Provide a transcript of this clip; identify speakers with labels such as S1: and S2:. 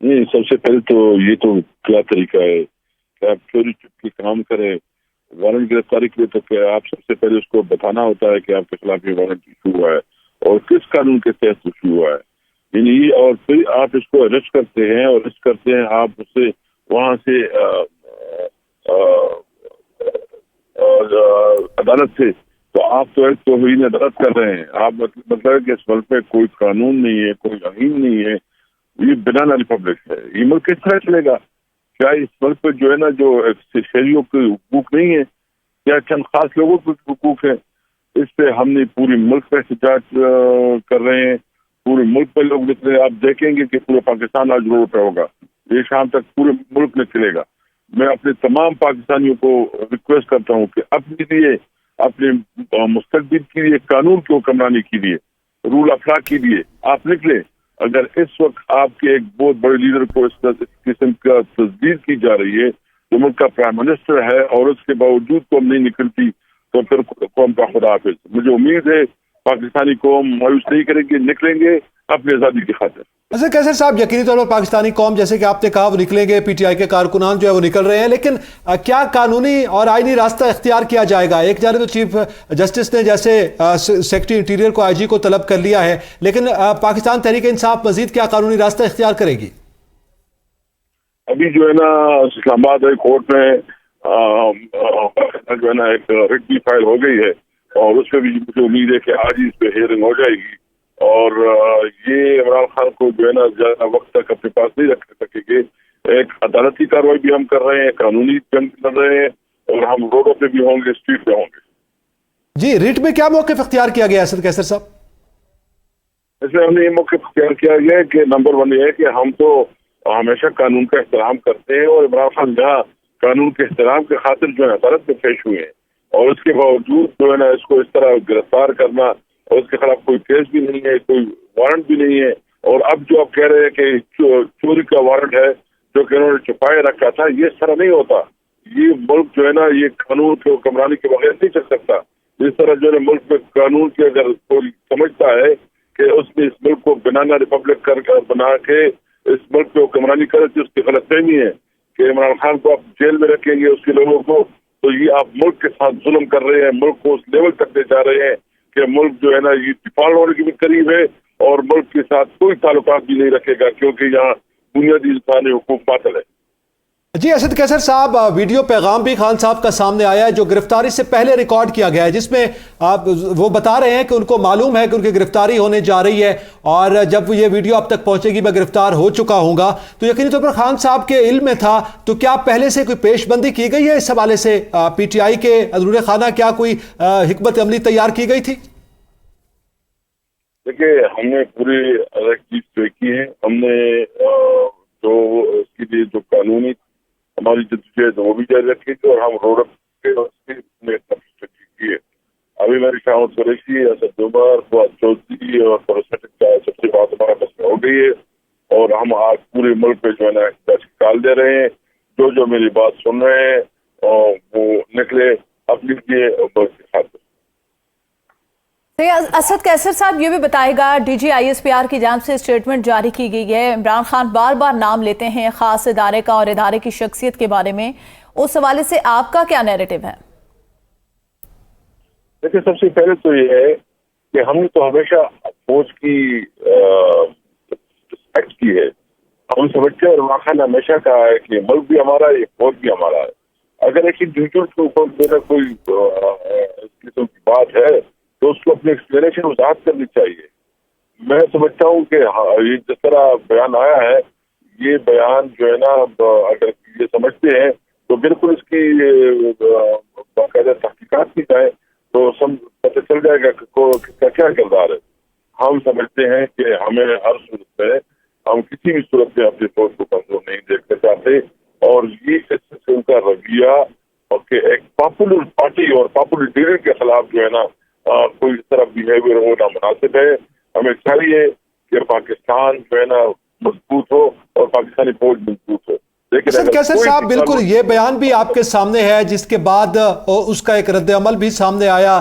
S1: نہیں، سب سے پہلے تو یہ تو کیا طریقہ ہے کہ آپ چوری چپکی کام کریں. وارنٹ گرفتاری کے لیے تو کہ آپ سب سے پہلے اس کو بتانا ہوتا ہے کہ آپ کے خلاف یہ وارنٹ ایشو ہوا ہے اور کس قانون کے تحت ایشو ہوا ہے. یعنی اور پھر آپ اس کو اریسٹ کرتے ہیں اور اریسٹ کرتے ہیں آپ اسے وہاں سے عدالت سے، تو آپ تو ایک توہین عدالت کر رہے ہیں. آپ مطلب ہے کہ اس ملک میں کوئی قانون نہیں ہے، کوئی آئین نہیں ہے، یہ بنانا ریپبلک ہے. یہ ملک کس طرح چلے گا؟ کیا اس ملک پہ جو ہے نا جو شہریوں کے حقوق نہیں ہے؟ کیا چند خاص لوگوں کے حقوق ہیں؟ اس پہ ہم نے پورے ملک پہ احتجاج کر رہے ہیں. پورے ملک پہ لوگ نکلے. آپ دیکھیں گے کہ پورے پاکستان آج روڈ پہ ہوگا. یہ شام تک پورے ملک میں چلے گا. میں اپنے تمام پاکستانیوں کو ریکویسٹ کرتا ہوں کہ اپنے لیے، اپنے مستقبل کے لیے، قانون کی حکمرانی کے لیے، رول آف لا کے لیے آپ نکلے. اگر اس وقت آپ کے ایک بہت بڑے لیڈر کو اس قسم کا تصدیق کی جا رہی ہے جو ملک کا پرائم منسٹر ہے اور اس کے باوجود قوم نہیں نکلتی، تو پھر قوم کا خدا حافظ. مجھے امید ہے پاکستانی قوم مایوس نہیں کرے گی، نکلیں گے اپنی آزادی کی خاطر.
S2: اصل کیسر صاحب، یقینی طور پر پاکستانی قوم جیسے کہ آپ نے کہا وہ نکلیں گے، پی ٹی آئی کے کارکنان جو ہے وہ نکل رہے ہیں، لیکن کیا قانونی اور آئینی راستہ اختیار کیا جائے گا؟ ایک جانب تو چیف جسٹس نے جیسے سیکرٹری انٹیریئر کو آئی جی کو طلب کر لیا ہے، لیکن پاکستان تحریک انصاف مزید کیا قانونی راستہ اختیار کرے گی؟
S1: ابھی جو ہے نا اسلام آباد ہائی کورٹ میں جو ہے نا ایک ریٹ بھی فائل ہو گئی ہے اور اس پہ بھی مجھے امید ہے کہ آج ہی اس پہ ہیئرنگ ہو جائے گی. اور یہ عمران خان کو جو ہے نا زیادہ وقت تک اپنے پاس نہیں رکھ سکے گے. ایک عدالتی کارروائی بھی ہم کر رہے ہیں، قانونی جنگ کر رہے ہیں، اور ہم روڈوں پہ بھی ہوں گے، اسٹریٹ پہ ہوں گے.
S2: جی، ریٹ میں کیا موقف اختیار کیا گیا اسد کیسر صاحب؟
S1: اس میں ہم نے یہ موقف اختیار کیا گیا ہے کہ نمبر 1 یہ ہے کہ ہم تو ہمیشہ قانون کا احترام کرتے ہیں، اور عمران خان جہاں قانون کے احترام کی خاطر جو ہے عدالت میں پیش ہوئے ہیں اور اس کے باوجود جو ہے نا اس کو اس طرح گرفتار کرنا اور اس کے خلاف کوئی کیس بھی نہیں ہے، کوئی وارنٹ بھی نہیں ہے. اور اب جو آپ کہہ رہے ہیں کہ چوری کا وارنٹ ہے جو کہ انہوں نے چھپائے رکھا تھا، یہ اس طرح نہیں ہوتا. یہ ملک جو ہے نا یہ قانون کی حکمرانی کے بغیر نہیں چل سکتا. اس طرح جو ہے ملک میں قانون کی اگر کوئی سمجھتا ہے کہ اس نے اس ملک کو بنانا ریپبلک بنا کے اس ملک پہ حکمرانی کرے تو اس کی غلط فہمی ہے کہ عمران خان کو آپ جیل میں رکھیں گے اس کے لوگوں کو، تو یہ آپ ملک کے ساتھ ظلم کر رہے ہیں. ملک کو اس لیول تک لے جا رہے ہیں کہ ملک جو ہے نا یہ ڈیفالٹ ہونے کی بھی قریب ہے اور ملک کے ساتھ کوئی تعلقات بھی نہیں رکھے گا کیونکہ یہاں بنیادی انسانی حقوق باطل ہے.
S2: جی اسد کیسر صاحب، ویڈیو پیغام بھی خان صاحب کا سامنے آیا ہے جو گرفتاری سے پہلے ریکارڈ کیا گیا ہے، جس میں وہ بتا رہے ہیں کہ ان کو معلوم ہے کہ ان کی گرفتاری ہونے جا رہی ہے اور جب یہ ویڈیو اب تک پہنچے گی میں گرفتار ہو چکا ہوں گا. تو یقینی طور پر خان صاحب کے علم میں تھا، تو کیا پہلے سے کوئی پیش بندی کی گئی ہے اس حوالے سے؟ پی ٹی آئی کے اندرون خانہ کیا کوئی حکمت عملی تیار کی گئی تھی؟
S1: دیکھیے، ہم نے پوری چیز طے کی ہے. ہم نے جو اس کے لیے جو قانونی ہماری جدوجہد وہ بھی جاری رکھی تھی اور ہم روڈ کی ہے. ابھی میری شاہد قریشی، اسد عمر، فواد چودھری اور سب سے بات ہمارا مسئلہ ہو گئی ہے اور ہم آج پورے ملک پہ جو ہے نا احتجاج ڈال دے رہے ہیں. جو میری بات سن رہے ہیں اور وہ نکلے اپنی لیے ملک کے ساتھ.
S3: اسد کیسر صاحب یہ بھی بتائے گا، D G I S P R کی جانب سے اسٹیٹمنٹ جاری کی گئی ہے، عمران خان بار بار نام لیتے ہیں خاص ادارے کا اور ادارے کی شخصیت کے بارے میں، اس حوالے سے آپ کا کیا نیریٹو ہے؟
S1: دیکھیں، سب سے پہلے تو یہ ہے کہ ہم نے تو ہمیشہ فوج کی رسپیکٹ کی ہے. ہم سمجھتے ہیں عمران خان نے ہمیشہ کہا ہے کہ ملک بھی ہمارا ہے، یہ فوج بھی ہمارا ہے. اگر ایک انڈیویجول کے اوپر میرا کوئی اس قسم کی بات ہے تو اس کو اپنی ایکسپلینیشن وضاحت کرنی چاہیے. میں سمجھتا ہوں کہ یہ جس طرح بیان آیا ہے، یہ بیان جو ہے نا اگر یہ سمجھتے ہیں تو بالکل اس کی باقاعدہ تحقیقات کی جائے تو پتہ چل جائے گا کہ کیا کردار ہے. ہم سمجھتے ہیں کہ ہمیں ہر صورت میں، ہم کسی بھی صورت میں اپنی فوج کو کمزور نہیں دیکھنا چاہتے، اور یہ ان کا رویہ کہ ایک پاپولر پارٹی اور پاپولر لیڈر کے خلاف جو ہے نا کوئی اس طرح بیہیویئر ہونا مناسب ہے. ہمیں چاہیے کہ پاکستان جو ہے نا مضبوط ہو اور پاکستانی فوج مضبوط ہو.
S2: اسد کیسر صاحب، بالکل یہ بیان بھی آپ کے سامنے ہے جس کے بعد اس کا ایک رد عمل بھی سامنے آیا